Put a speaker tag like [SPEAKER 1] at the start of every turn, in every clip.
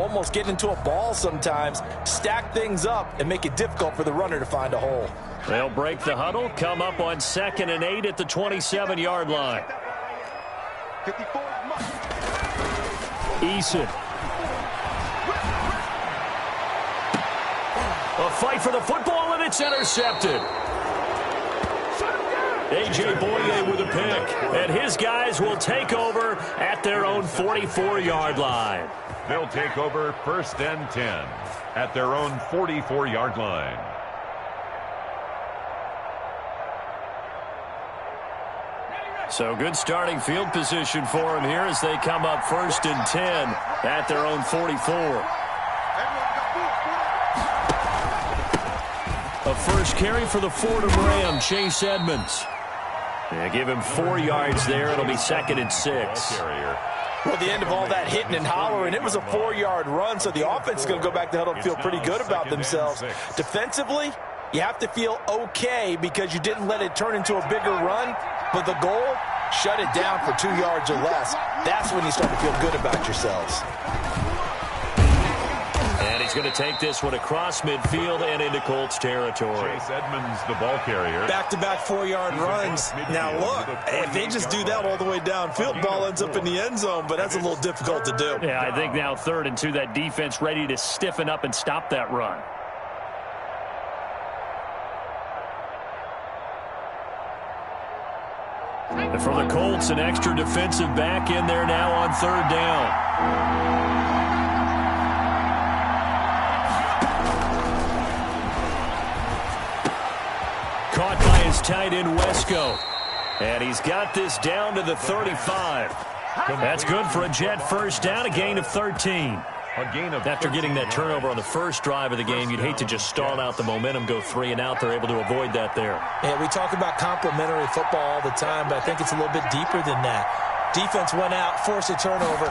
[SPEAKER 1] almost get into a ball sometimes, stack things up, and make it difficult for the runner to find a hole.
[SPEAKER 2] They'll break the huddle, come up on 2nd and 8 at the 27-yard line. Eason. A fight for the football, and it's intercepted. A.J. Boye with a pick, and his guys will take over at their own 44-yard line.
[SPEAKER 3] They'll take over 1st and 10 at their own 44-yard line.
[SPEAKER 2] So good starting field position for them here as they come up 1st and 10 at their own 44. A first carry for the Fordham Ram, Chase Edmonds. They give him 4 yards there. It'll be 2nd and 6.
[SPEAKER 1] Well, the end of all that hitting and hollering, it was a 4-yard run, so the offense is going to go back to huddle and feel pretty good about themselves. Defensively, you have to feel okay because you didn't let it turn into a bigger run, but the goal, shut it down for 2 yards or less. That's when you start to feel good about yourselves.
[SPEAKER 2] And he's going to take this one across midfield and into Colts territory.
[SPEAKER 3] Chase Edmonds, the ball carrier.
[SPEAKER 1] Back-to-back 4-yard runs. Now, look, if they just do that all the way downfield, ball ends up in the end zone, but that's a little difficult to do.
[SPEAKER 2] Yeah, I think now 3rd and 2, that defense ready to stiffen up and stop that run. And for the Colts, an extra defensive back in there now on 3rd down. Caught by his tight end, Wesco. And he's got this down to the 35. That's good for a Jet first down, a gain of 13. After getting that turnover on the first drive of the game, you'd hate to just stall out the momentum, go 3 and out. They're able to avoid that there.
[SPEAKER 1] Yeah, we talk about complementary football all the time, but I think it's a little bit deeper than that. Defense went out, forced a turnover,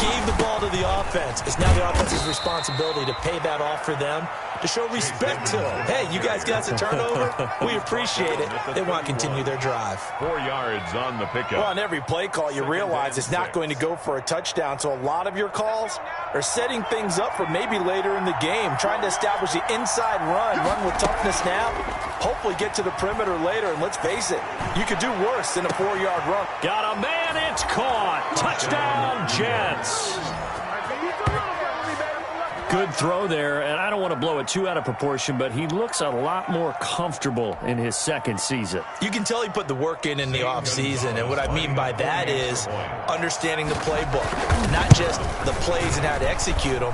[SPEAKER 1] gave the ball to the offense. It's now the offense's responsibility to pay that off for them, to show respect to them. Hey, you guys got the turnover? We appreciate it. They want to continue their drive.
[SPEAKER 3] 4 yards on the pickup.
[SPEAKER 1] Well, on every play call, you realize it's not going to go for a touchdown, so a lot of your calls are setting things up for maybe later in the game, trying to establish the inside run with toughness now, hopefully get to the perimeter later, and let's face it, you could do worse than a 4-yard run.
[SPEAKER 2] Got a man, it's caught. Touchdown, Jets. Good throw there, and I don't want to blow it too out of proportion, but he looks a lot more comfortable in his 2nd season.
[SPEAKER 1] You can tell he put the work in the offseason, and what I mean by that is understanding the playbook, not just the plays and how to execute them,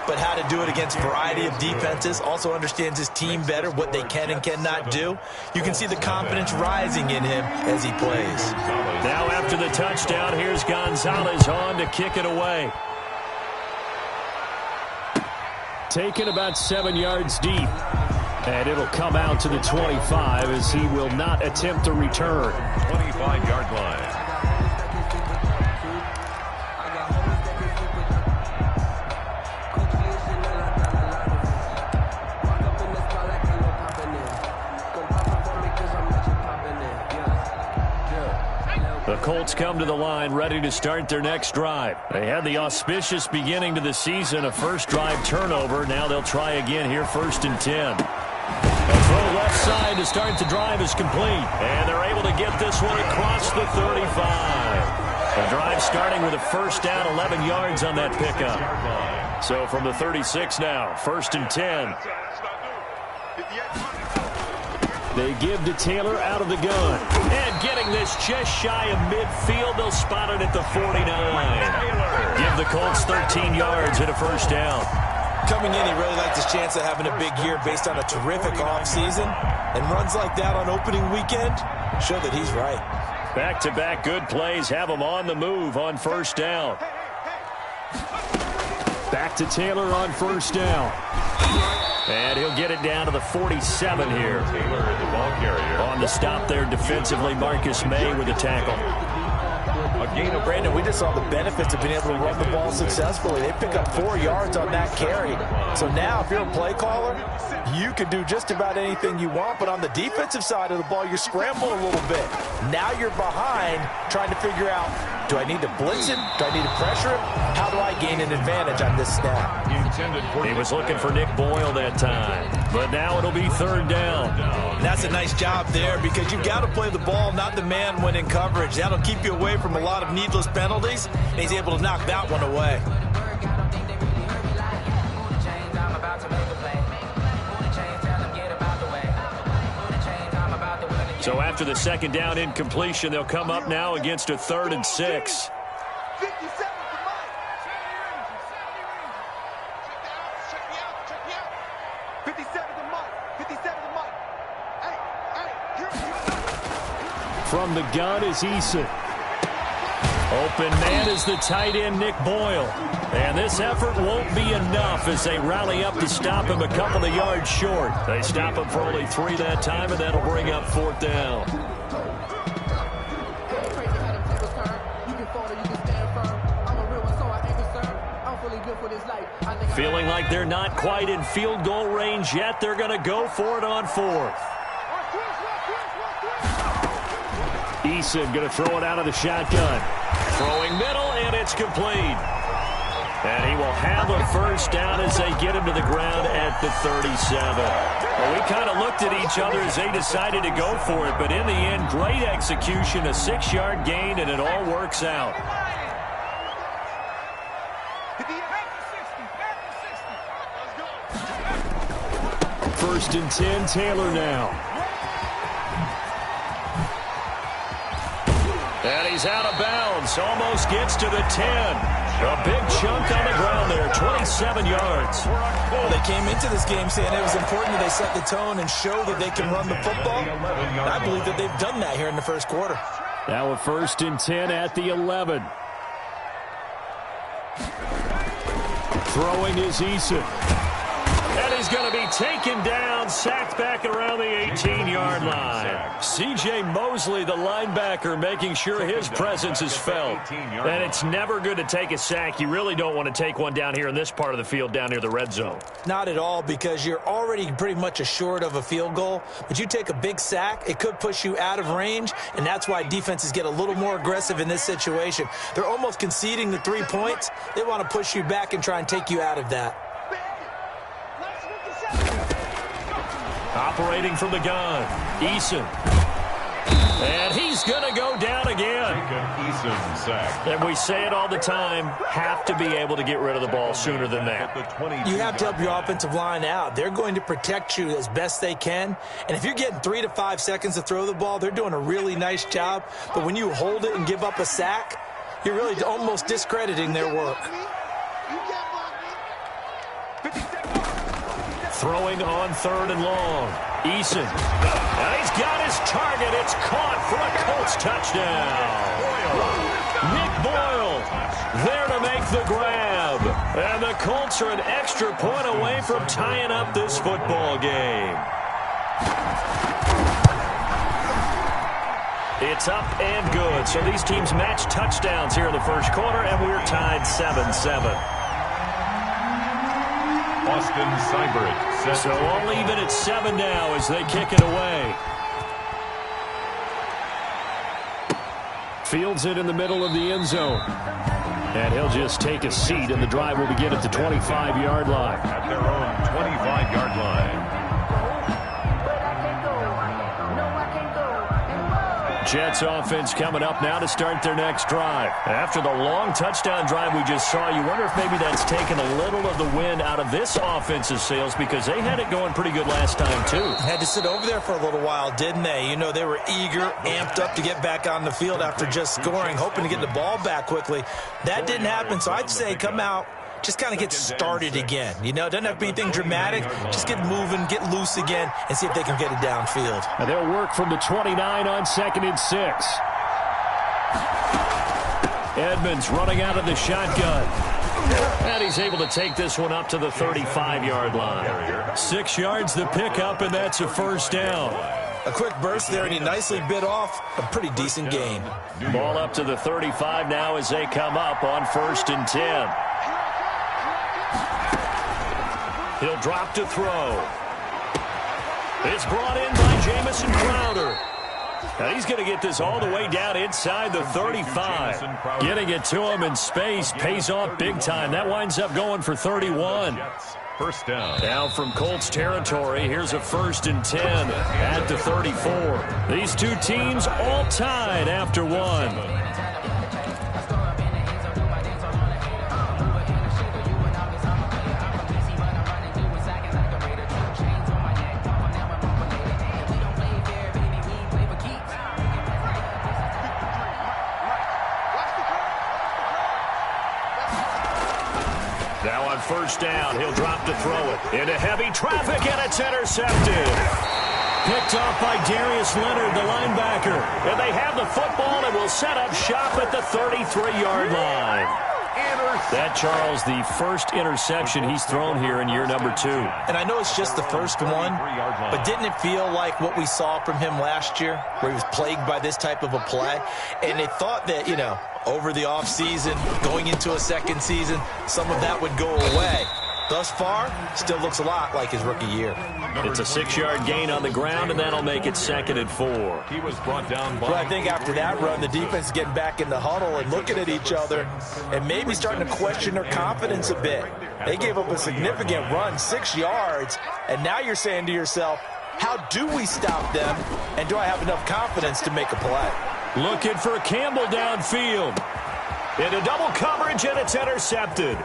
[SPEAKER 1] but how to do it against a variety of defenses. Also understands his team better, what they can and cannot do. You can see the confidence rising in him as he plays.
[SPEAKER 2] Now after the touchdown, here's Gonzalez on to kick it away. Taken about 7 yards deep. And it'll come out to the 25 as he will not attempt to return.
[SPEAKER 3] 25-yard line.
[SPEAKER 2] The Colts come to the line ready to start their next drive. They had the auspicious beginning to the season, a first drive turnover. Now they'll try again here, 1st and 10. A throw left side to start the drive is complete. And they're able to get this one across the 35. The drive starting with a first down, 11 yards on that pickup. So from the 36 now, 1st and 10. They give to Taylor out of the gun. And getting this just shy of midfield, they'll spot it at the 49. Give the Colts 13 yards and a first down.
[SPEAKER 1] Coming in, he really liked his chance of having a big year based on a terrific offseason. And runs like that on opening weekend show that he's right.
[SPEAKER 2] Back-to-back good plays have him on the move on first down. Back to Taylor on first down. And he'll get it down to the 47 here.
[SPEAKER 3] Taylor, the ball carrier.
[SPEAKER 2] On the stop there defensively, Marcus May with a tackle.
[SPEAKER 1] Brandon, we just saw the benefits of being able to run the ball successfully. They pick up 4 yards on that carry. So now if you're a play caller, you can do just about anything you want. But on the defensive side of the ball, you're scrambling a little bit. Now you're behind trying to figure out Do I need to blitz him? Do I need to pressure him? How do I gain an advantage on this snap?
[SPEAKER 2] He was looking for Nick Boyle that time, but now it'll be third down.
[SPEAKER 1] And that's a nice job there because you've got to play the ball, not the man when in coverage. That'll keep you away from a lot of needless penalties, and he's able to knock that one away.
[SPEAKER 2] So after the second down incompletion, they'll come up now against a 3rd and 6. From the gun is Eason. Open man is the tight end, Nick Boyle. And this effort won't be enough as they rally up to stop him a couple of yards short. They stop him for only 3 that time, and that'll bring up 4th down. Feeling like they're not quite in field goal range yet, they're going to go for it on 4th. Eason going to throw it out of the shotgun. Throwing middle, and it's complete. And he will have a first down as they get him to the ground at the 37. Well, we kind of looked at each other as they decided to go for it, but in the end, great execution, a 6-yard gain, and it all works out. First and 10, Taylor now. And he's out of bounds, almost gets to the 10. A big chunk on the ground there, 27 yards.
[SPEAKER 1] Well, they came into this game saying it was important that they set the tone and show that they can run the football. And I believe that they've done that here in the first quarter.
[SPEAKER 2] Now a first and 10 at the 11. Throwing is Eason. And he's going to be taken down, sacked back around the 18-yard line. C.J. Mosley, the linebacker, making sure his presence is felt. And it's never good to take a sack. You really don't want to take one down here in this part of the field, down near the red zone.
[SPEAKER 1] Not at all, because you're already pretty much assured of a field goal. But you take a big sack, it could push you out of range, and that's why defenses get a little more aggressive in this situation. They're almost conceding the 3 points. They want to push you back and try and take you out of that.
[SPEAKER 2] Operating from the gun, Eason. And he's going to go down again. And we say it all the time, have to be able to get rid of the ball sooner than that.
[SPEAKER 1] You have to help your offensive line out. They're going to protect you as best they can. And if you're getting 3 to 5 seconds to throw the ball, they're doing a really nice job. But when you hold it and give up a sack, you're really almost discrediting their work.
[SPEAKER 2] Throwing on 3rd and long. Eason. And he's got his target. It's caught for a Colts touchdown. Nick Boyle there to make the grab. And the Colts are an extra point away from tying up this football game. It's up and good. So these teams match touchdowns here in the first quarter, and we're tied 7-7.
[SPEAKER 3] Austin Seibert.
[SPEAKER 2] So all even at 7 now as they kick it away. Fields it in the middle of the end zone. And he'll just take a seat, and the drive will begin at the 25-yard line.
[SPEAKER 3] At their own 25-yard line.
[SPEAKER 2] Jets offense coming up now to start their next drive. After the long touchdown drive we just saw, you wonder if maybe that's taken a little of the wind out of this offense's sails, because they had it going pretty good last time too.
[SPEAKER 1] Had to sit over there for a little while, didn't they? You know, they were eager, amped up to get back on the field after just scoring, hoping to get the ball back quickly. That didn't happen, so I'd say come out, just kind of get started again. You know, it doesn't have to be anything dramatic. Just get moving, get loose again, and see if they can get it downfield.
[SPEAKER 2] And they'll work from the 29 on 2nd and 6. Edmonds running out of the shotgun. And he's able to take this one up to the 35-yard line. 6 yards the pickup, and that's a first down.
[SPEAKER 1] A quick burst there, and he nicely bit off a pretty decent gain.
[SPEAKER 2] Ball up to the 35 now as they come up on 1st and 10. He'll drop to throw. It's brought in by Jamison Crowder. Now he's going to get this all the way down inside the 35. Getting it to him in space pays off big time. That winds up going for 31.
[SPEAKER 3] First down.
[SPEAKER 2] Now from Colts territory, here's a 1st and 10 at the 34. These two teams all tied after one. Now on 1st down, he'll drop to throw it. Into heavy traffic, and it's intercepted. Picked off by Darius Leonard, the linebacker. And they have the football and will set up shop at the 33-yard line. That, Charles, the first interception he's thrown here in year number 2.
[SPEAKER 1] And I know it's just the first one, but didn't it feel like what we saw from him last year, where he was plagued by this type of a play? And they thought that, you know, over the offseason, going into a second season, some of that would go away. Thus far, still looks a lot like his rookie year.
[SPEAKER 2] It's a 6-yard gain on the ground, and that'll make it 2nd and 4.
[SPEAKER 3] He was brought down by...
[SPEAKER 1] But I think after that run, the defense is getting back in the huddle and looking at each other and maybe starting to question their confidence a bit. They gave up a significant run, 6 yards, and now you're saying to yourself, how do we stop them, and do I have enough confidence to make a play?
[SPEAKER 2] Looking for Campbell downfield. Into double coverage, and it's intercepted.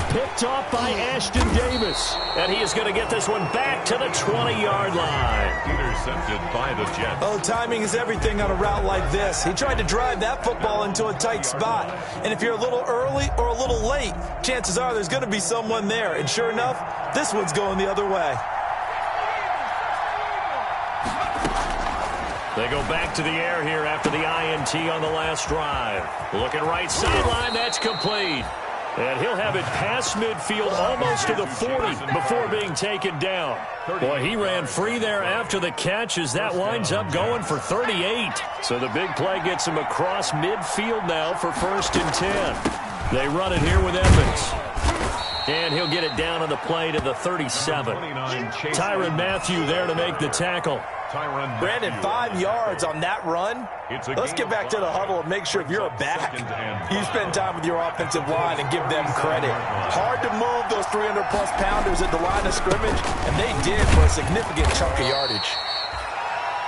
[SPEAKER 2] Picked off by Ashton Davis. And he is going to get this one back to the 20-yard line.
[SPEAKER 3] Intercepted by the Jets.
[SPEAKER 1] Oh, timing is everything on a route like this. He tried to drive that football into a tight spot. And if you're a little early or a little late, chances are there's going to be someone there. And sure enough, this one's going the other way.
[SPEAKER 2] They go back to the air here after the INT on the last drive. Looking right sideline, that's complete. And he'll have it past midfield almost to the 40 before being taken down. Boy, he ran free there after the catch as that winds up going for 38. So the big play gets him across midfield now for 1st and 10. They run it here with Evans. And he'll get it down on the play to the 37. Tyrann Mathieu there to make the tackle.
[SPEAKER 1] Brandon, 5 yards on that run. Let's get back to the huddle and make sure if you're a back, you spend time with your offensive line and give them credit. Hard to move those 300-plus pounders at the line of scrimmage, and they did for a significant chunk of yardage.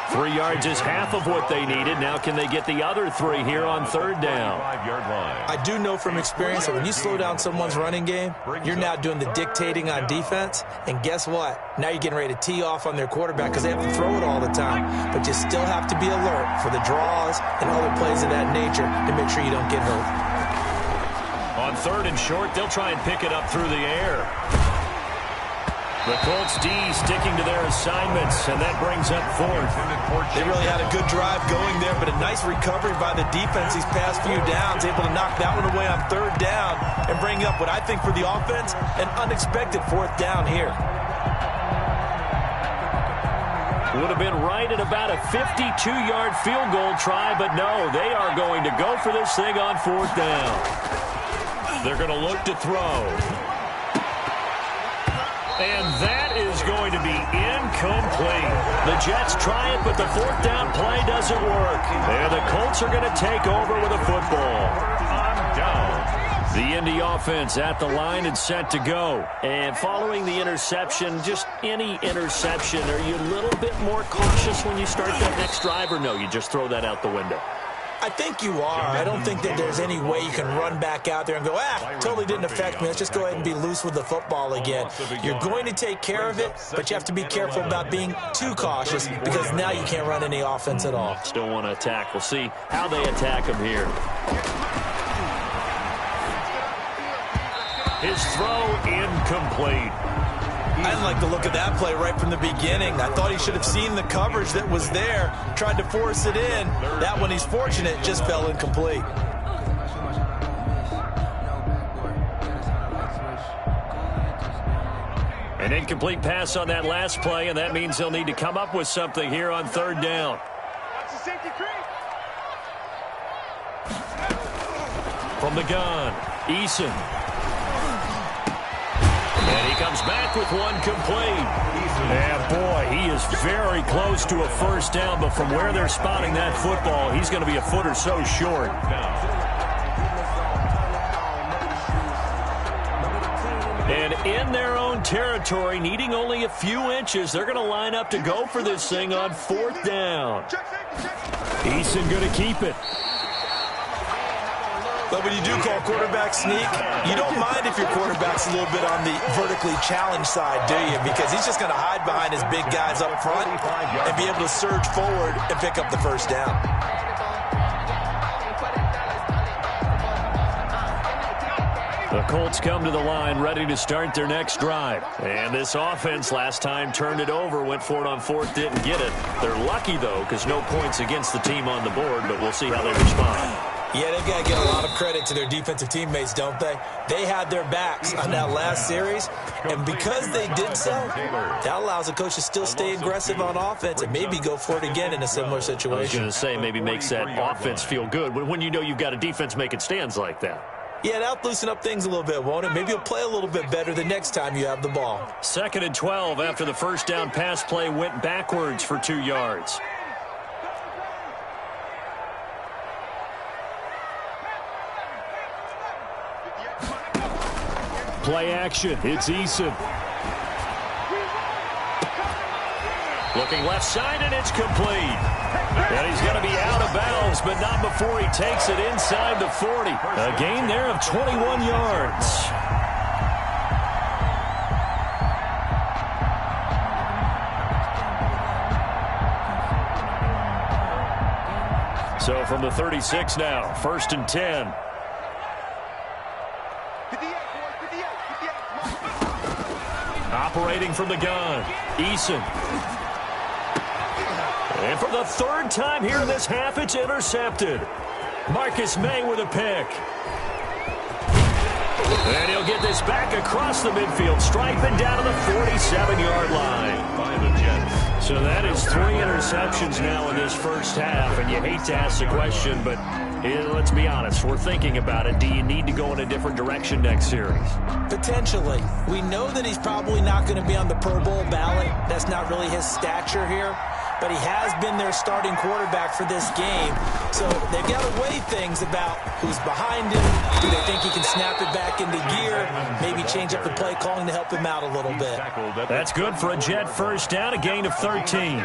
[SPEAKER 2] 3 yards is half of what they needed. Now can they get the other 3 here on 3rd down?
[SPEAKER 1] I do know from experience that when you slow down someone's running game, you're now doing the dictating on defense. And guess what? Now you're getting ready to tee off on their quarterback because they have to throw it all the time. But you still have to be alert for the draws and other plays of that nature to make sure you don't get hurt.
[SPEAKER 2] On 3rd and short, they'll try and pick it up through the air. The Colts D sticking to their assignments, and that brings up 4th.
[SPEAKER 1] They really had a good drive going there, but a nice recovery by the defense these past few downs, able to knock that one away on 3rd down and bring up what I think for the offense, an unexpected 4th down here.
[SPEAKER 2] Would have been right at about a 52-yard field goal try, but no, they are going to go for this thing on 4th down. They're going to look to throw. And that is going to be incomplete. The Jets try it, but the 4th down play doesn't work. And the Colts are going to take over with a football. The Indy offense at the line and set to go. And following the interception, just any interception, are you a little bit more cautious when you start that next drive, or no, you just throw that out the window?
[SPEAKER 1] I think you are. I don't think that there's any way you can run back out there and go, totally didn't affect me. Let's just go ahead and be loose with the football again. You're going to take care of it, but you have to be careful about being too cautious because now you can't run any offense at all.
[SPEAKER 2] Still want to attack. We'll see how they attack him here. His throw incomplete.
[SPEAKER 1] I didn't like the look of that play right from the beginning. I thought he should have seen the coverage that was there, tried to force it in. That one, he's fortunate, just fell incomplete.
[SPEAKER 2] An incomplete pass on that last play, and that means they'll need to come up with something here on 3rd down. From the gun, Eason. And he comes back with one complete. And boy, he is very close to a first down, but from where they're spotting that football, he's going to be a foot or so short. And in their own territory, needing only a few inches, they're going to line up to go for this thing on fourth down. Eason going to keep it.
[SPEAKER 1] But when you do call quarterback sneak, you don't mind if your quarterback's a little bit on the vertically challenged side, do you? Because he's just going to hide behind his big guys up front and be able to surge forward and pick up the first down.
[SPEAKER 2] The Colts come to the line ready to start their next drive. And this offense last time turned it over, went for it on fourth, didn't get it. They're lucky, though, because no points against the team on the board, but we'll see how they respond.
[SPEAKER 1] Yeah, they've got to get a lot of credit to their defensive teammates, don't they? They had their backs on that last series, and because they did so, that allows the coach to still stay aggressive on offense and maybe go for it again in a similar situation.
[SPEAKER 2] I was going to say, maybe makes that offense feel good when you know you've got a defense making stands like that.
[SPEAKER 1] Yeah, that'll loosen up things a little bit, won't it? Maybe you'll play a little bit better the next time you have the ball.
[SPEAKER 2] 2nd and 12 after the first down pass play went backwards for 2 yards. Play action. It's Eason. Looking left side, and it's complete. And he's going to be out of bounds, but not before he takes it inside the 40. A gain there of 21 yards. So from the 36 now, 1st and 10. Operating from the gun, Eason. And for the 3rd time here in this half, it's intercepted. Marcus May with a pick. And he'll get this back across the midfield, striping down to the 47-yard line by the Jets. So that is 3 interceptions now in this first half, and you hate to ask the question, but let's be honest, we're thinking about it. Do you need to go in a different direction next series?
[SPEAKER 1] Potentially. We know that he's probably not going to be on the Pro Bowl ballot. That's not really his stature here. But he has been their starting quarterback for this game. So they've got to weigh things about who's behind him. Do they think he can snap it back into gear? Maybe change up the play calling to help him out a little bit.
[SPEAKER 2] That's good for a Jet first down, a gain of 13.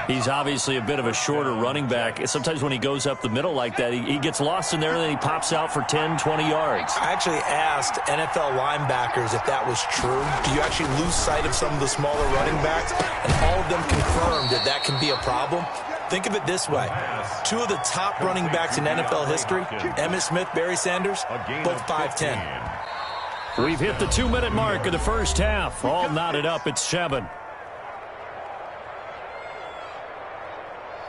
[SPEAKER 2] He's obviously a bit of a shorter running back. Sometimes when he goes up the middle like that, he gets lost in there, and then he pops out for 10, 20 yards.
[SPEAKER 1] I actually asked NFL linebackers if that was true. Do you actually lose sight of some of the smaller running backs? And all of them confirmed that can be a problem. Think of it this way. 2 of the top running backs in NFL history, Emmitt Smith, Barry Sanders, both 5'10".
[SPEAKER 2] We've hit the 2-minute mark of the first half. All knotted up at 7.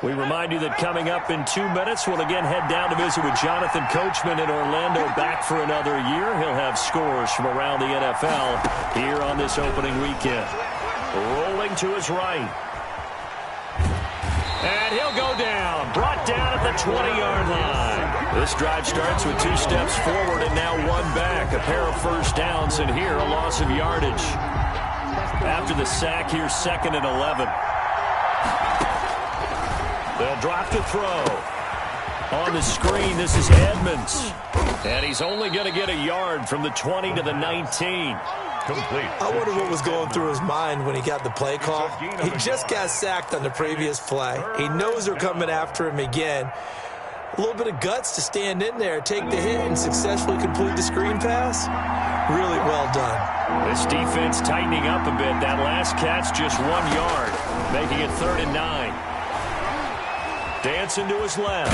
[SPEAKER 2] We remind you that coming up in 2 minutes, we'll again head down to visit with Jonathan Coachman in Orlando, back for another year. He'll have scores from around the NFL here on this opening weekend. Rolling to his right. And he'll go down, brought down at the 20-yard line. This drive starts with 2 steps forward and now 1 back. A pair of first downs, and here a loss of yardage. After the sack, here's 2nd and 11. They'll drop to throw. On the screen, this is Edmonds. And he's only going to get a yard from the 20 to the 19.
[SPEAKER 3] Complete.
[SPEAKER 1] I wonder what was going through his mind when he got the play call. He just got sacked on the previous play. He knows they're coming after him again. A little bit of guts to stand in there, take the hit, and successfully complete the screen pass. Really well done.
[SPEAKER 2] This defense tightening up a bit. That last catch just 1 yard, making it 3rd and 9. Dancing to his left.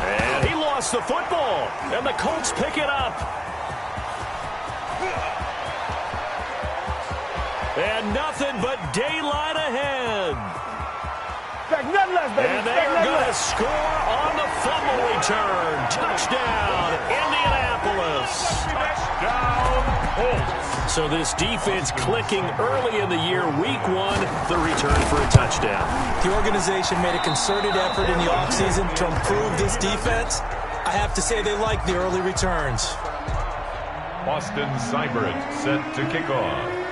[SPEAKER 2] And he lost the football. And the Colts pick it up. And nothing but daylight ahead. And they are going to score on the fumble return. Touchdown, Indianapolis. Touchdown, Colts. So this defense clicking early in the year, week 1, the return for a touchdown.
[SPEAKER 1] The organization made a concerted effort in the offseason to improve this defense. I have to say they like the early returns.
[SPEAKER 3] Austin Seibert set to kick off.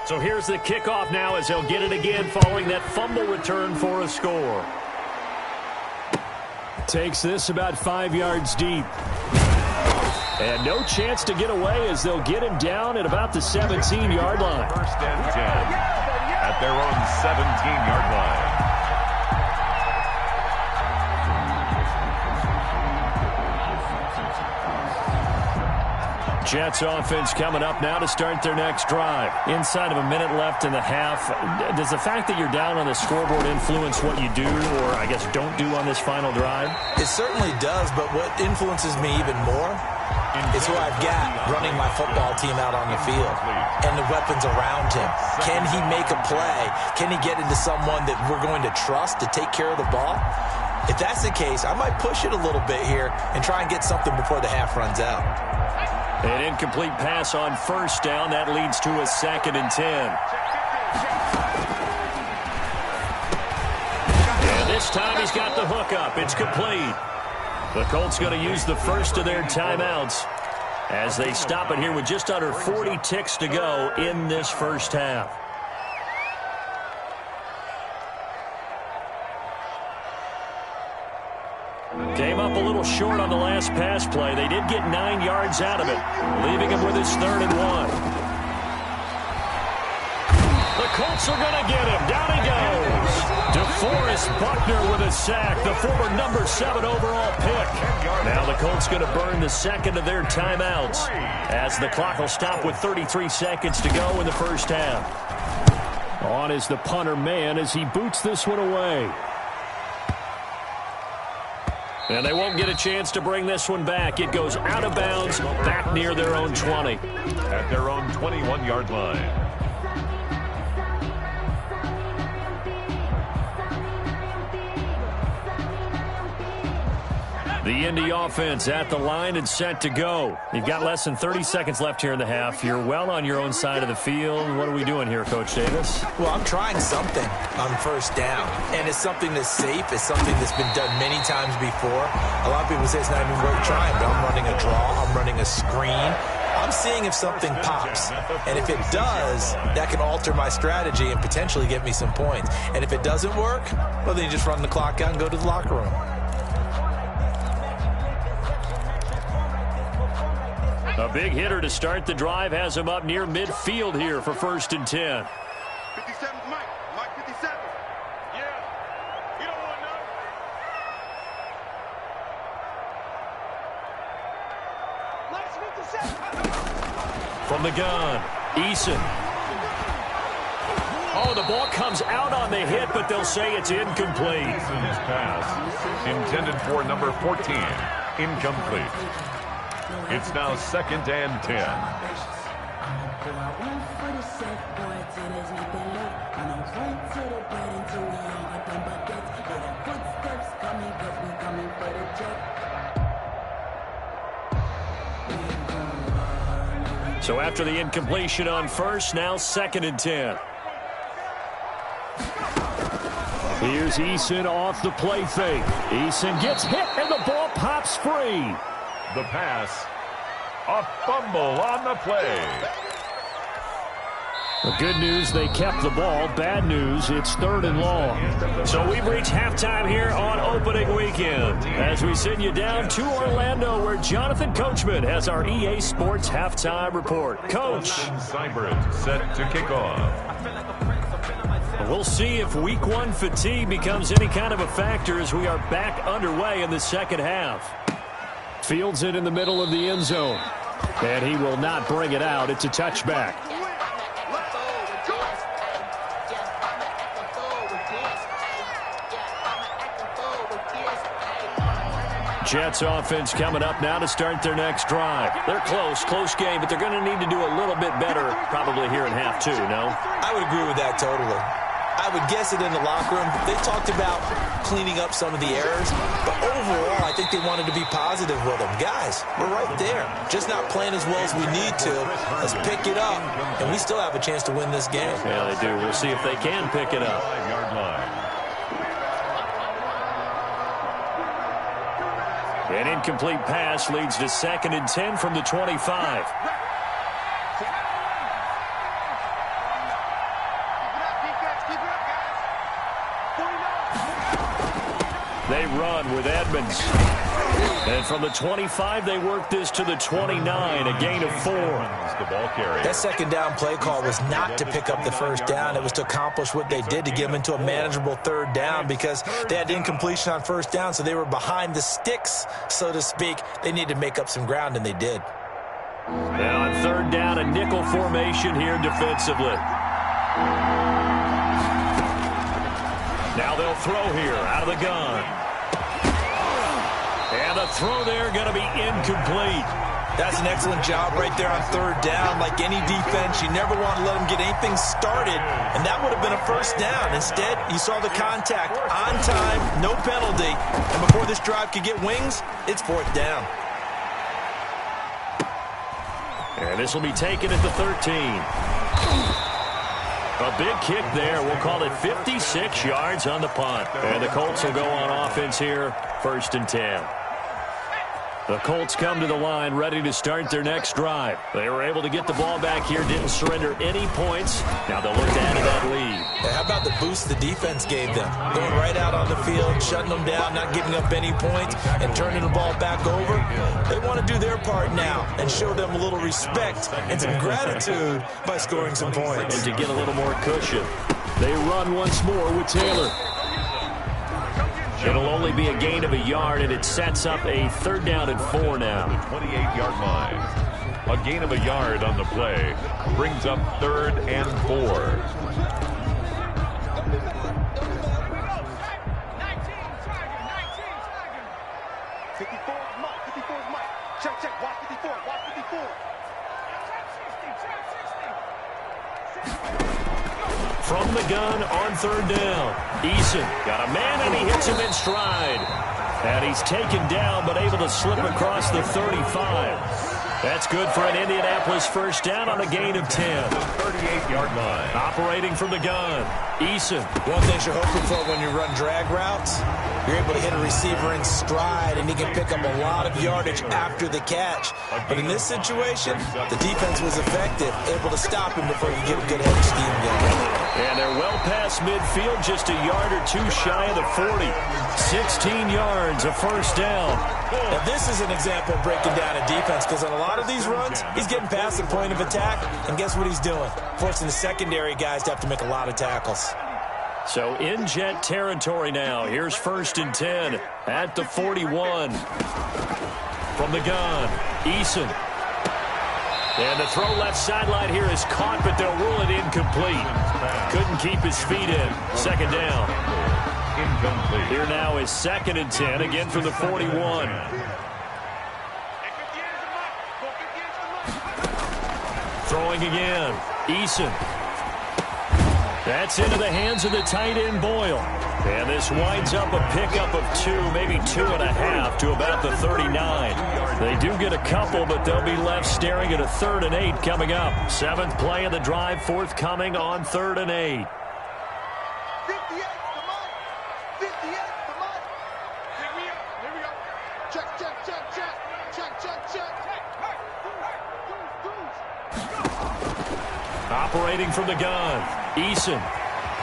[SPEAKER 2] So here's the kickoff now as they'll get it again following that fumble return for a score. Takes this about 5 yards deep. And no chance to get away as they'll get him down at about the 17-yard line.
[SPEAKER 3] First and 10 at their own 17-yard line.
[SPEAKER 2] Jets offense coming up now to start their next drive. Inside of a minute left in the half, does the fact that you're down on the scoreboard influence what you do, or I guess don't do on this final drive?
[SPEAKER 1] It certainly does, but what influences me even more is who I've got running my football team out on the field and the weapons around him. Can he make a play? Can he get into someone that we're going to trust to take care of the ball? If that's the case, I might push it a little bit here and try and get something before the half runs out.
[SPEAKER 2] An incomplete pass on first down. That leads to a 2nd and 10. And this time he's got the hook up. It's complete. The Colts going to use the first of their timeouts as they stop it here with just under 40 ticks to go in this first half. Came up a little short on the last pass play. They did get 9 yards out of it, leaving him with his 3rd and 1. The Colts are going to get him. Down he goes. DeForest Buckner with a sack, the former number 7 overall pick. Now the Colts going to burn the second of their timeouts as the clock will stop with 33 seconds to go in the first half. On is the punter man as he boots this one away. And they won't get a chance to bring this one back. It goes out of bounds, back near their own 20.
[SPEAKER 3] At their own 21-yard line.
[SPEAKER 2] The Indy offense at the line and set to go. You've got less than 30 seconds left here in the half. You're well on your own side of the field. What are we doing here, Coach Davis?
[SPEAKER 1] Well, I'm trying something on first down, and it's something that's safe. It's something that's been done many times before. A lot of people say it's not even worth trying, but I'm running a draw. I'm running a screen. I'm seeing if something pops, and if it does, that can alter my strategy and potentially get me some points. And if it doesn't work, well, then you just run the clock out and go to the locker room.
[SPEAKER 2] A big hitter to start the drive has him up near midfield here for 1st and 10.
[SPEAKER 4] 57, Mike 57. Yeah, you don't want to know.
[SPEAKER 2] From the gun, Eason. Oh, the ball comes out on the hit, but they'll say it's incomplete.
[SPEAKER 3] Eason's pass intended for number 14, incomplete. It's now 2nd and 10.
[SPEAKER 2] So after the incompletion on first, now 2nd and 10. Here's Eason off the play fake. Eason gets hit and the ball pops free.
[SPEAKER 3] The pass, a fumble on the play.
[SPEAKER 2] The good news, they kept the ball. Bad news, it's 3rd and long. So we've reached halftime here on opening weekend as we send you down to Orlando where Jonathan Coachman has our EA Sports halftime report. Coach.
[SPEAKER 3] Cybert set to kick off.
[SPEAKER 2] We'll see if week 1 fatigue becomes any kind of a factor as we are back underway in the second half. Fields it in the middle of the end zone. And he will not bring it out. It's a touchback. Jets offense coming up now to start their next drive. They're close game, but they're going to need to do a little bit better probably here in half 2, no?
[SPEAKER 1] I would agree with that totally. I would guess it in the locker room. They talked about cleaning up some of the errors, but overall, I think they wanted to be positive with them. Guys, we're right there. Just not playing as well as we need to. Let's pick it up, and we still have a chance to win this game.
[SPEAKER 2] Yeah, they do. We'll see if they can pick it up.
[SPEAKER 3] 5-yard line.
[SPEAKER 2] An incomplete pass leads to 2nd and 10 from the 25. with Edmonds. And from the 25, they work this to the 29, a gain of 4.
[SPEAKER 3] The ball carrier.
[SPEAKER 1] That second down play call was not to pick up the first down. It was to accomplish what they did, to get them into a manageable third down, because they had incompletion on first down, so they were behind the sticks, so to speak. They needed to make up some ground, and they did.
[SPEAKER 2] Now on third down, a nickel formation here defensively. Now they'll throw here out of the gun. And the throw there going to be incomplete.
[SPEAKER 1] That's an excellent job right there on third down. Like any defense, you never want to let them get anything started, and that would have been a first down. Instead, you saw the contact on time, no penalty, and before this drive could get wings, it's fourth down.
[SPEAKER 2] And this will be taken at the 13. A big kick there. We'll call it 56 yards on the punt. And the Colts will go on offense here, 1st and 10. The Colts come to the line ready to start their next drive. They were able to get the ball back here, didn't surrender any points. Now they'll look to add to that lead.
[SPEAKER 1] Yeah, how about the boost the defense gave them? Going right out on the field, shutting them down, not giving up any points, and turning the ball back over. They want to do their part now and show them a little respect and some gratitude by scoring some points.
[SPEAKER 2] And to get a little more cushion, they run once more with Taylor. It'll only be a gain of a yard, and it sets up a 3rd down and 4 now.
[SPEAKER 3] The 28-yard line. A gain of a yard on the play brings up 3rd and 4.
[SPEAKER 2] From the gun on 3rd down. Eason got a man, and he hits him in stride. And he's taken down, but able to slip across the 35. That's good for an Indianapolis first down on a gain of 10.
[SPEAKER 3] 38-yard line.
[SPEAKER 2] Operating from the gun. Eason.
[SPEAKER 1] One thing you're hoping for when you run drag routes, you're able to hit a receiver in stride, and he can pick up a lot of yardage after the catch. But in this situation, the defense was effective, able to stop him before you get a good head of steam going.
[SPEAKER 2] And they're well past midfield, just a yard or two shy of the 40. 16 yards, a first down.
[SPEAKER 1] Now, this is an example of breaking down a defense, because on a lot of these runs, he's getting past the point of attack, and guess what he's doing? Forcing the secondary guys to have to make a lot of tackles.
[SPEAKER 2] So in jet territory now. Here's 1st and 10 at the 41. From the gun, Eason. And the throw left sideline here is caught, but they'll rule it incomplete. Couldn't keep his feet in. 2nd down.
[SPEAKER 3] Incomplete.
[SPEAKER 2] Here now is 2nd and 10, again from the 41. Throwing again. Eason. That's into the hands of the tight end, Boyle. And this winds up a pickup of 2, maybe 2.5 to about the 39. They do get a couple, but they'll be left staring at a 3rd and 8 coming up. 7th play of the drive forthcoming on 3rd and 8.
[SPEAKER 4] 58 for Mike. 58 for Mike. Pick me up. Here we go. Check, check, check, check. Check, check, check.
[SPEAKER 2] Operating from the gun, Eason.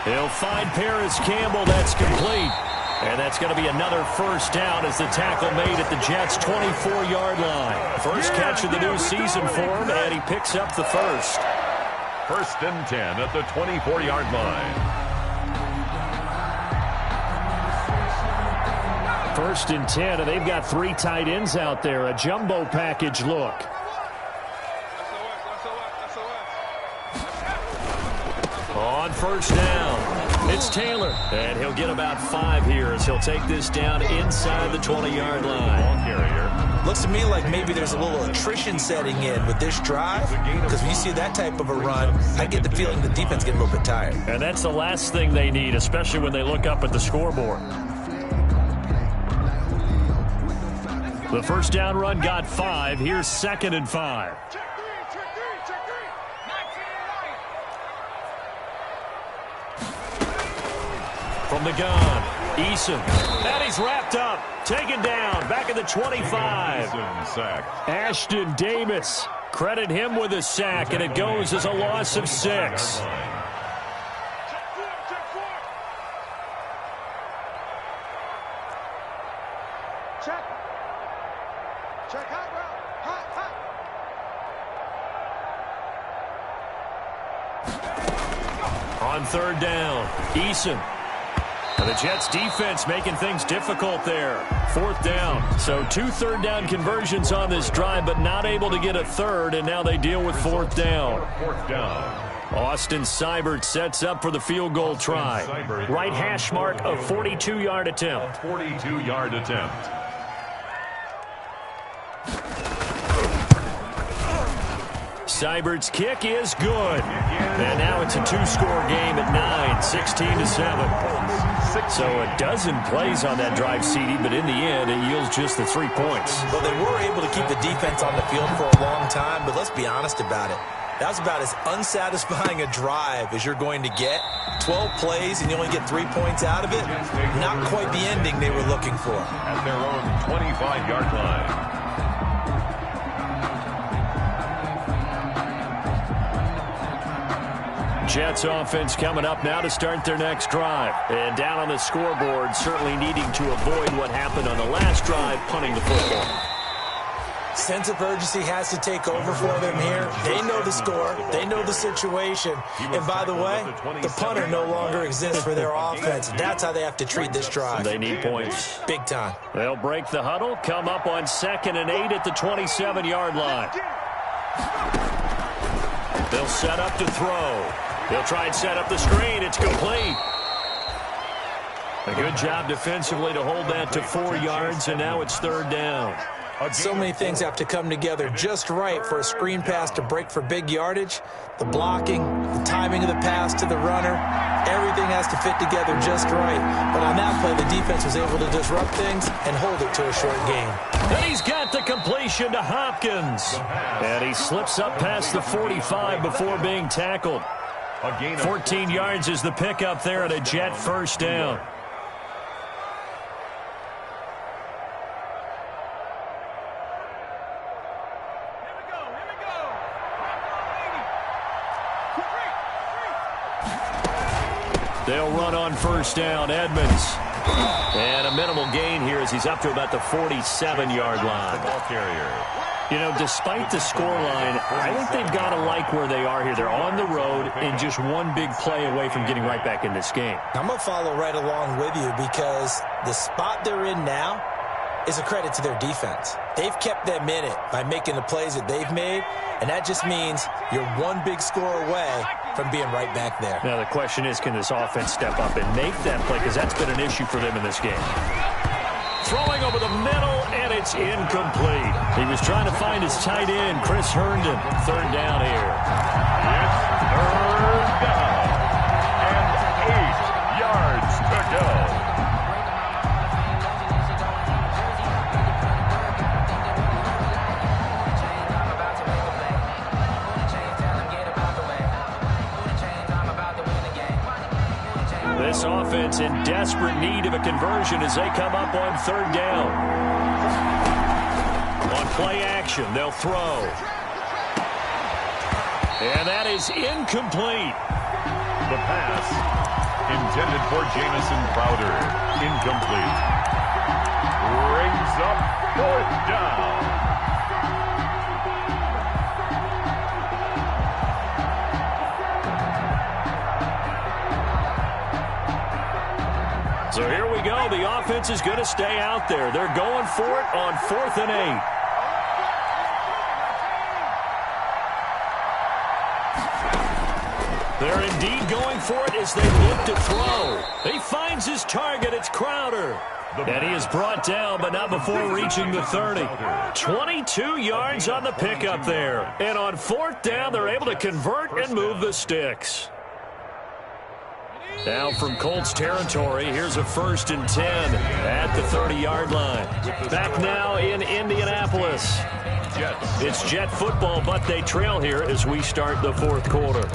[SPEAKER 2] He'll find Paris Campbell. That's complete. And that's going to be another first down as the tackle made at the Jets' 24-yard line. First catch of the new season for him, and he picks up the first.
[SPEAKER 3] 1st and 10 at the 24-yard line.
[SPEAKER 2] 1st and 10, and they've got 3 tight ends out there. A jumbo package look. On 1st down, it's Taylor. And he'll get about 5 here as he'll take this down inside the 20-yard line.
[SPEAKER 3] Carrier.
[SPEAKER 1] Looks to me like maybe there's a little attrition setting in with this drive, because when you see that type of a run, I get the feeling the defense gets a little bit tired.
[SPEAKER 2] And that's the last thing they need, especially when they look up at the scoreboard. The first down run got 5. Here's 2nd and 5. From the gun, Eason. And he's wrapped up. Taken down. Back at the 25. Ashton Davis. Credit him with a sack, and it goes as a loss of 6.
[SPEAKER 4] Check hot route. Hot, hot.
[SPEAKER 2] On third down, Eason. And the Jets defense making things difficult there. Fourth down. So 2 third-down conversions on this drive, but not able to get a third, and now they deal with fourth down.
[SPEAKER 3] Fourth down.
[SPEAKER 2] Austin Seibert sets up for the field goal try. Right hash mark, a 42-yard attempt.
[SPEAKER 3] 42-yard attempt.
[SPEAKER 2] Seibert's kick is good. And now it's a 2-score game at 9, 16-7. So a dozen plays on that drive, CD, but in the end, it yields just the 3 points.
[SPEAKER 1] Well, they were able to keep the defense on the field for a long time, but let's be honest about it. That was about as unsatisfying a drive as you're going to get. 12 plays and you only get 3 points out of it. Not quite the ending they were looking for.
[SPEAKER 3] At their own 25-yard line.
[SPEAKER 2] Jets offense coming up now to start their next drive. And down on the scoreboard, certainly needing to avoid what happened on the last drive, punting the football.
[SPEAKER 1] Sense of urgency has to take over for them here. They know the score. They know the situation. And by the way, the punter no longer exists for their offense. That's how they have to treat this drive.
[SPEAKER 2] They need points.
[SPEAKER 1] Big time.
[SPEAKER 2] They'll break the huddle, come up on 2nd and 8 at the 27-yard line. They'll set up to throw. They'll try and set up the screen. It's complete. A good job defensively to hold that to 4 yards, and now it's third down.
[SPEAKER 1] So many things have to come together just right for a screen pass to break for big yardage. The blocking, the timing of the pass to the runner, everything has to fit together just right. But on that play, the defense was able to disrupt things and hold it to a short gain.
[SPEAKER 2] And he's got the completion to Hopkins. And he slips up past the 45 before being tackled. 14 yards is the pickup there at a Jet first down. They'll run on first down, Edmonds. And a minimal gain here as he's up to about the 47-yard line.
[SPEAKER 3] Ball carrier.
[SPEAKER 2] You know, despite the scoreline, I think they've got to like where they are here. They're on the road and just one big play away from getting right back in this game.
[SPEAKER 1] I'm going to follow right along with you because the spot they're in now is a credit to their defense. They've kept them in it by making the plays that they've made, and that just means you're one big score away from being right back there.
[SPEAKER 2] Now the question is, can this offense step up and make that play? Because that's been an issue for them in this game. Throwing over the middle, and it's incomplete. He was trying to find his tight end, Chris Herndon. Third down here.
[SPEAKER 3] It's third down. And 8 yards to go.
[SPEAKER 2] This offense in desperate need of a conversion as they come up on third down. On play action, they'll throw. And that is incomplete.
[SPEAKER 3] The pass intended for Jamison Crowder. Incomplete. Brings up fourth down.
[SPEAKER 2] So here we go. The offense is going to stay out there. They're going for it on 4th and 8. They're indeed going for it as they look to throw. He finds his target. It's Crowder. And he is brought down, but not before reaching the 30. 22 yards on the pickup there. And on 4th down, they're able to convert and move the sticks. Now from Colts territory, here's a 1st and 10 at the 30-yard line. Back now in Indianapolis. It's Jet football, but they trail here as we start the 4th quarter.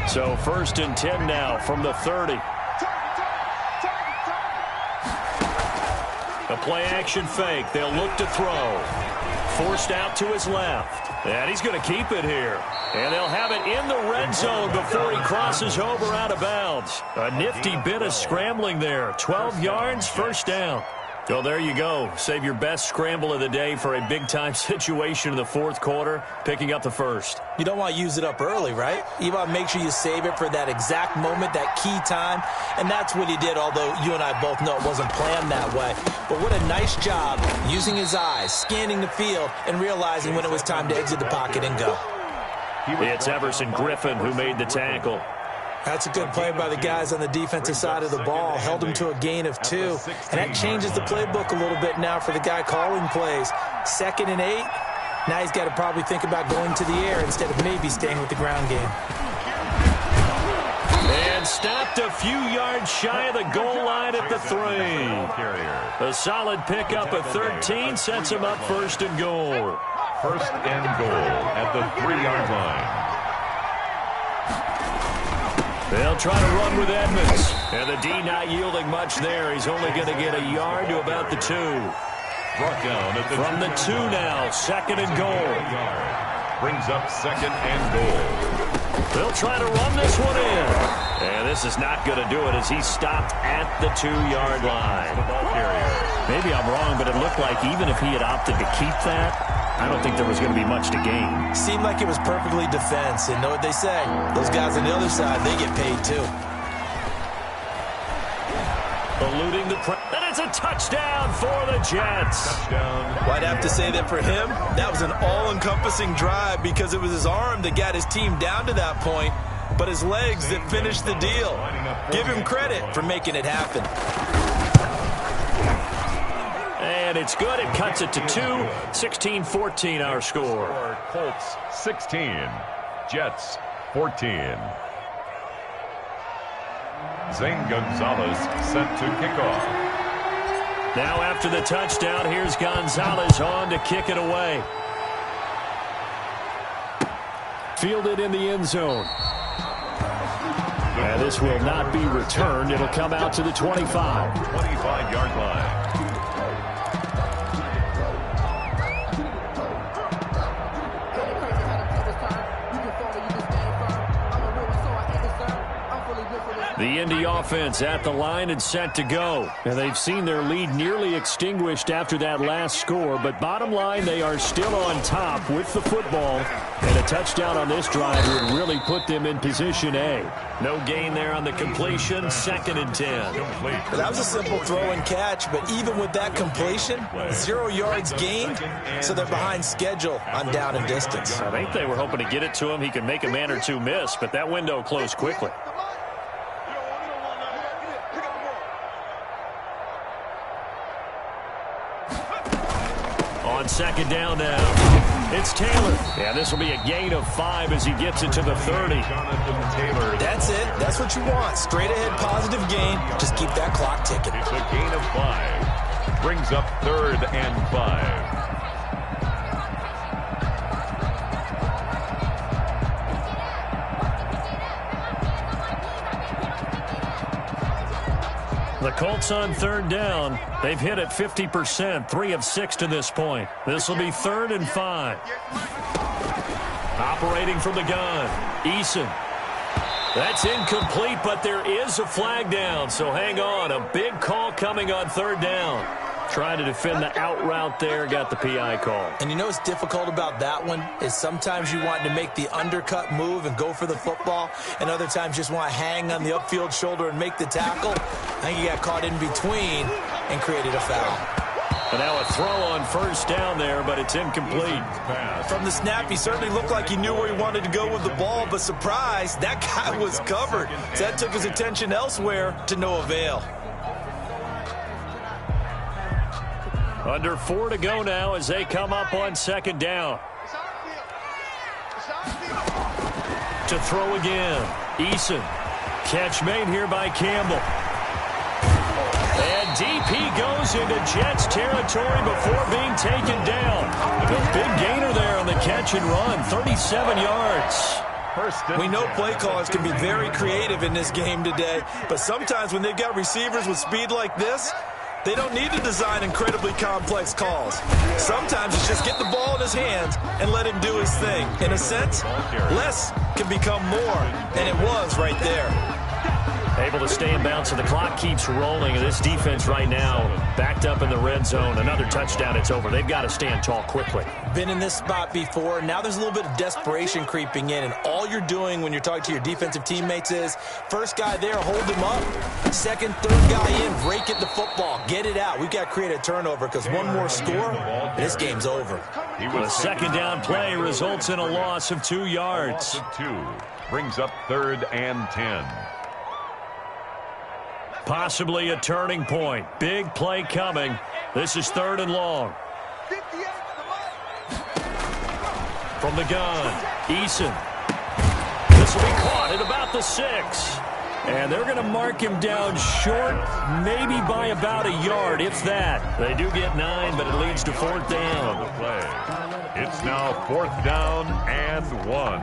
[SPEAKER 2] So 1st and 10 now from the 30. A play action fake. They'll look to throw. Forced out to his left. And he's going to keep it here. And they'll have it in the red zone before he crosses over out of bounds. A nifty bit of scrambling there. 12 yards, first down. So there you go. Save your best scramble of the day for a big-time situation in the fourth quarter, picking up the first.
[SPEAKER 1] You don't want to use it up early, right? You want to make sure you save it for that exact moment, that key time. And that's what he did, although you and I both know it wasn't planned that way. But what a nice job using his eyes, scanning the field, and realizing when it was time to exit the pocket and go.
[SPEAKER 2] It's Everson Griffin who made the tackle.
[SPEAKER 1] That's a good play by the guys on the defensive side of the ball. Held him to a gain of 2. And that changes the playbook a little bit now for the guy calling plays. 2nd and 8. Now he's got to probably think about going to the air instead of maybe staying with the ground game.
[SPEAKER 2] And stopped a few yards shy of the goal line at the 3. A solid pickup of 13 sets him up first and goal.
[SPEAKER 3] First and goal at the 3-yard line.
[SPEAKER 2] They'll try to run with Edmonds. And the D not yielding much there. He's only going to get a yard to about the 2.
[SPEAKER 3] Brought down at the
[SPEAKER 2] From the 2 now, 2nd and goal.
[SPEAKER 3] Brings up 2nd and goal.
[SPEAKER 2] They'll try to run this one in. And this is not going to do it as he's stopped at the 2-yard line. Maybe I'm wrong, but it looked like even if he had opted to keep that, I don't think there was going to be much to gain.
[SPEAKER 1] Seemed like it was perfectly defense. And know what they say? Those guys on the other side, they get paid too.
[SPEAKER 2] Eluding the press. And it's a touchdown for the Jets.
[SPEAKER 3] Touchdown.
[SPEAKER 1] Well, I'd have to say that for him, that was an all-encompassing drive because it was his arm that got his team down to that point, but his legs that finished the deal. Give him credit for making it happen.
[SPEAKER 2] And it's good. It cuts it to 2. 16-14 our score.
[SPEAKER 3] Colts 16. Jets 14. Zane Gonzalez set to kick off.
[SPEAKER 2] Now after the touchdown, here's Gonzalez on to kick it away. Fielded in the end zone. And this will not be returned. It'll come out to the 25.
[SPEAKER 3] 25-yard line.
[SPEAKER 2] The Indy offense at the line and set to go. And they've seen their lead nearly extinguished after that last score. But bottom line, they are still on top with the football. And a touchdown on this drive would really put them in position A. No gain there on the completion. 2nd and 10.
[SPEAKER 1] That was a simple throw and catch, but even with that completion, 0 yards gained, so they're behind schedule on down and distance.
[SPEAKER 2] I think they were hoping to get it to him. He could make a man or two miss, but that window closed quickly. On 2nd down now, it's Taylor. Yeah, this will be a gain of 5 as he gets it to the 30.
[SPEAKER 1] That's it. That's what you want. Straight ahead positive gain. Just keep that clock ticking.
[SPEAKER 3] It's a gain of 5. Brings up 3rd and 5.
[SPEAKER 2] The Colts on 3rd down. They've hit it 50%, 3 of 6 to this point. This will be 3rd and 5. Operating from the gun, Eason. That's incomplete, but there is a flag down, so hang on. A big call coming on 3rd down. Trying to defend the out route there, got the PI call.
[SPEAKER 1] And you know what's difficult about that one is sometimes you want to make the undercut move and go for the football, and other times just want to hang on the upfield shoulder and make the tackle. I think he got caught in between and created a foul.
[SPEAKER 2] And now a throw on 1st down there, but it's incomplete.
[SPEAKER 1] From the snap, he certainly looked like he knew where he wanted to go with the ball, but surprise, that guy was covered. So that took his attention elsewhere to no avail.
[SPEAKER 2] Under 4 to go now as they come up on 2nd down. To throw again. Eason. Catch made here by Campbell. And deep he goes into Jets territory before being taken down. A big gainer there on the catch and run. 37 yards.
[SPEAKER 1] We know play callers can be very creative in this game today, but sometimes when they've got receivers with speed like this, They don't need to design incredibly complex calls. Sometimes it's just get the ball in his hands and let him do his thing. In a sense, less can become more, and it was right there.
[SPEAKER 2] Able to stay in bounds, so the clock keeps rolling. This defense right now backed up in the red zone. Another touchdown, it's over. They've got to stand tall quickly.
[SPEAKER 1] Been in this spot before. Now there's a little bit of desperation creeping in, and all you're doing when you're talking to your defensive teammates is first guy there, hold him up. Second, third guy in, break it the football. Get it out. We've got to create a turnover because one more score, and this game's over.
[SPEAKER 2] A second down play results in a loss of 2 yards.
[SPEAKER 3] A loss of 2 brings up 3rd and 10.
[SPEAKER 2] Possibly a turning point. Big play coming. This is 3rd and long. From the gun, Eason. This will be caught at about the 6. And they're going to mark him down short, maybe by about a yard, if that. They do get 9, but it leads to 4th down.
[SPEAKER 3] It's now 4th down and 1.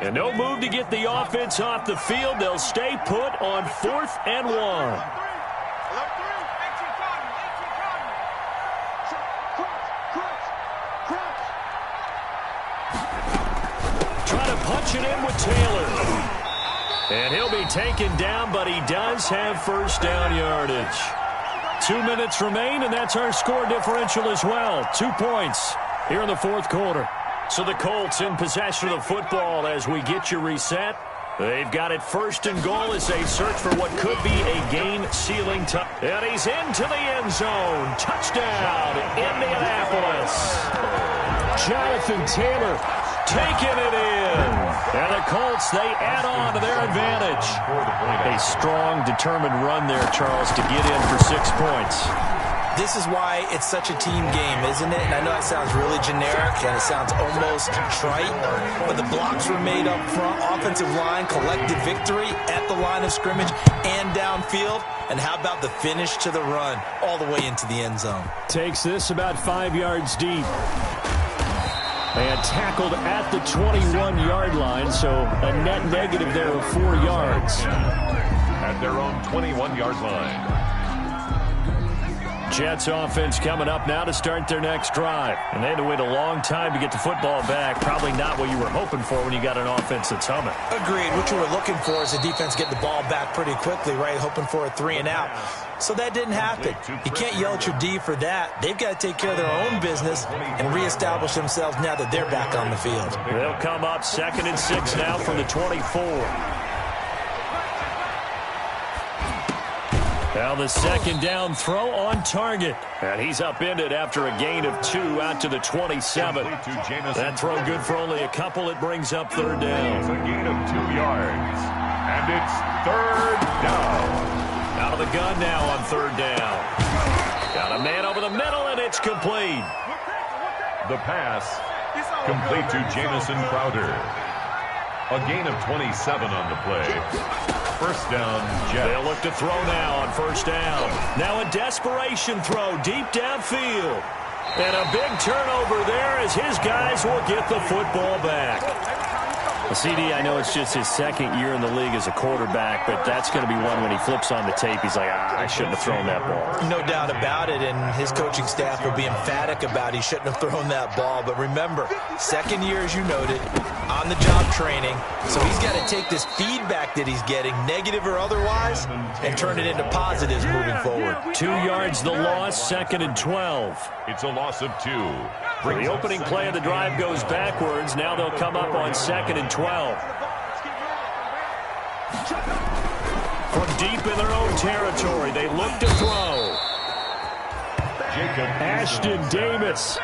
[SPEAKER 2] And no move to get the offense off the field. They'll stay put on 4th and 1. Try to punch it in with Taylor. And he'll be taken down, but he does have first down yardage. 2 minutes remain, and that's our score differential as well. 2 points here in the 4th quarter. So the Colts in possession of the football as we get you reset. They've got it 1st and goal as they search for what could be a game-sealing touchdown. And he's into the end zone. Touchdown, Indianapolis. Jonathan Taylor taking it in. And the Colts, they add on to their advantage. A strong, determined run there, Charles, to get in for 6 points.
[SPEAKER 1] This is why it's such a team game, isn't it? And I know it sounds really generic and it sounds almost trite, but the blocks were made up front. Offensive line, collected victory at the line of scrimmage and downfield. And how about the finish to the run all the way into the end zone?
[SPEAKER 2] Takes this about 5 yards deep. And tackled at the 21-yard line, so a net negative there of 4 yards.
[SPEAKER 3] At their own 21-yard line.
[SPEAKER 2] Jets offense coming up now to start their next drive. And they had to wait a long time to get the football back. Probably not what you were hoping for when you got an offense that's humming.
[SPEAKER 1] Agreed. What you were looking for is the defense get the ball back pretty quickly, right? Hoping for a 3 and out. So that didn't happen. You can't yell at your D for that. They've got to take care of their own business and reestablish themselves now that they're back on the field.
[SPEAKER 2] They'll come up 2nd and 6 now from the 24. Now the second down throw on target. And he's upended after a gain of 2 out to the 27. That throw good for only a couple. It brings up 3rd down.
[SPEAKER 3] It's a gain of 2 yards. And it's 3rd down.
[SPEAKER 2] Out of the gun now on 3rd down. Got a man over the middle, and it's complete.
[SPEAKER 3] The pass complete to Jamison Crowder. A gain of 27 on the play. 1st down, Jets.
[SPEAKER 2] They'll look to throw now on 1st down. Now a desperation throw deep downfield. And a big turnover there as his guys will get the football back. Well, CD, I know it's just his 2nd year in the league as a quarterback, but that's going to be one when he flips on the tape. He's like, I shouldn't have thrown that ball.
[SPEAKER 1] No doubt about it, and his coaching staff will be emphatic about he shouldn't have thrown that ball. But remember, 2nd year, as you noted, on-the-job training. So he's got to take this feedback that he's getting, negative or otherwise, and turn it into positives moving forward.
[SPEAKER 2] 2 yards the loss, 2nd and 12.
[SPEAKER 3] It's a loss of 2.
[SPEAKER 2] The opening play of the drive goes backwards. Now they'll come up on 2nd and 12. From deep in their own territory, they look to throw. Ashton Davis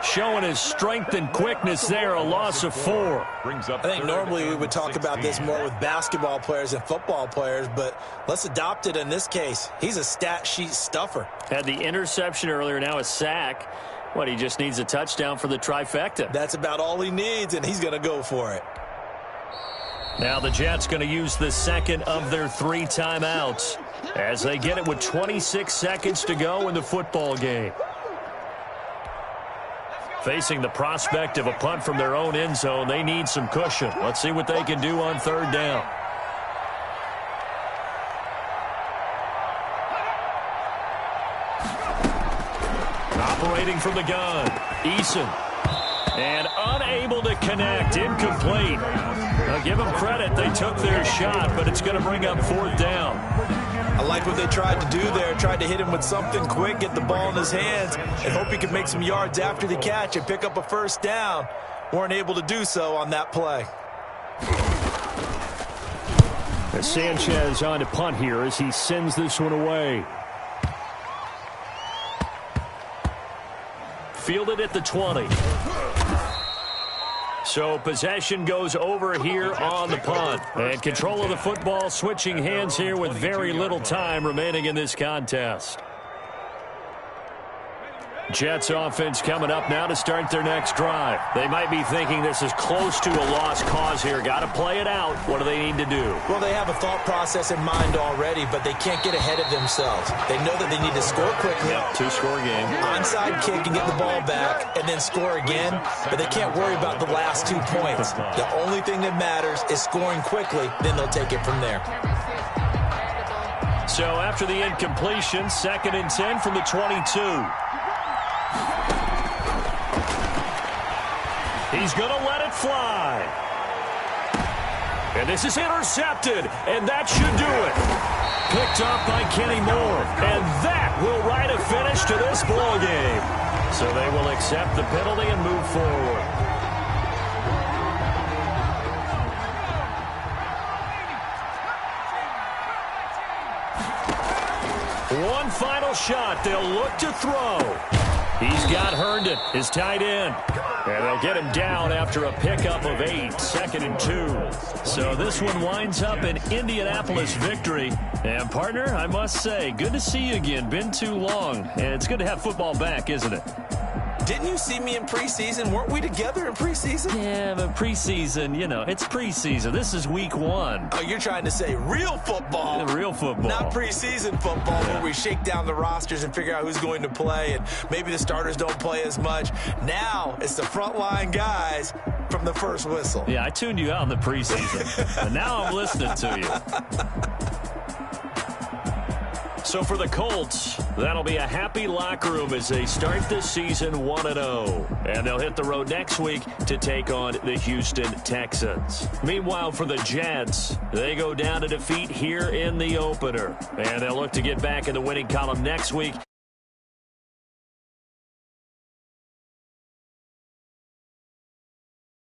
[SPEAKER 2] showing his strength and quickness there, a loss of 4.
[SPEAKER 1] I think normally we would talk about this more with basketball players and football players, but let's adopt it in this case. He's a stat sheet stuffer.
[SPEAKER 2] Had the interception earlier, now a sack. What, he just needs a touchdown for the trifecta.
[SPEAKER 1] That's about all he needs, and he's going to go for it.
[SPEAKER 2] Now the Jets going to use the 2nd of their 3 timeouts as they get it with 26 seconds to go in the football game. Facing the prospect of a punt from their own end zone, they need some cushion. Let's see what they can do on 3rd down. Operating from the gun, Eason. And unable to connect, incomplete. Now give them credit, they took their shot, but it's going to bring up 4th down.
[SPEAKER 1] I like what they tried to do there, tried to hit him with something quick, get the ball in his hands, and hope he could make some yards after the catch and pick up a 1st down. Weren't able to do so on that play.
[SPEAKER 2] As Sanchez on to punt here as he sends this one away. Fielded at the 20. So possession goes over here on the punt. And control of the football switching hands here with very little time remaining in this contest. Jets offense coming up now to start their next drive. They might be thinking this is close to a lost cause here. Got to play it out. What do they need to do?
[SPEAKER 1] Well, they have a thought process in mind already, but they can't get ahead of themselves. They know that they need to score quickly.
[SPEAKER 2] Yep, 2-score game.
[SPEAKER 1] Onside kick and get the ball back and then score again, but they can't worry about the last 2 points. The only thing that matters is scoring quickly, then they'll take it from there.
[SPEAKER 2] So after the incompletion, 2nd and 10 from the 22. He's going to let it fly. And this is intercepted, and that should do it. Picked up by Kenny Moore, and that will write a finish to this ball game. So they will accept the penalty and move forward. One final shot. They'll look to throw. He's got Herndon, his tight end. And they'll get him down after a pickup of 8, 2nd and 2. So this one winds up an Indianapolis victory. And, partner, I must say, good to see you again. Been too long. And it's good to have football back, isn't it?
[SPEAKER 1] Didn't you see me in preseason? Weren't we together in preseason?
[SPEAKER 2] Yeah, but preseason, you know, it's preseason. This is week 1.
[SPEAKER 1] Oh, you're trying to say real football.
[SPEAKER 2] Real football.
[SPEAKER 1] Not preseason football where we shake down the rosters and figure out who's going to play, and maybe the starters don't play as much. Now it's the frontline guys from the first whistle.
[SPEAKER 2] Yeah, I tuned you out in the preseason. But now I'm listening to you. So for the Colts, that'll be a happy locker room as they start this season 1-0. And they'll hit the road next week to take on the Houston Texans. Meanwhile, for the Jets, they go down to defeat here in the opener. And they'll look to get back in the winning column next week.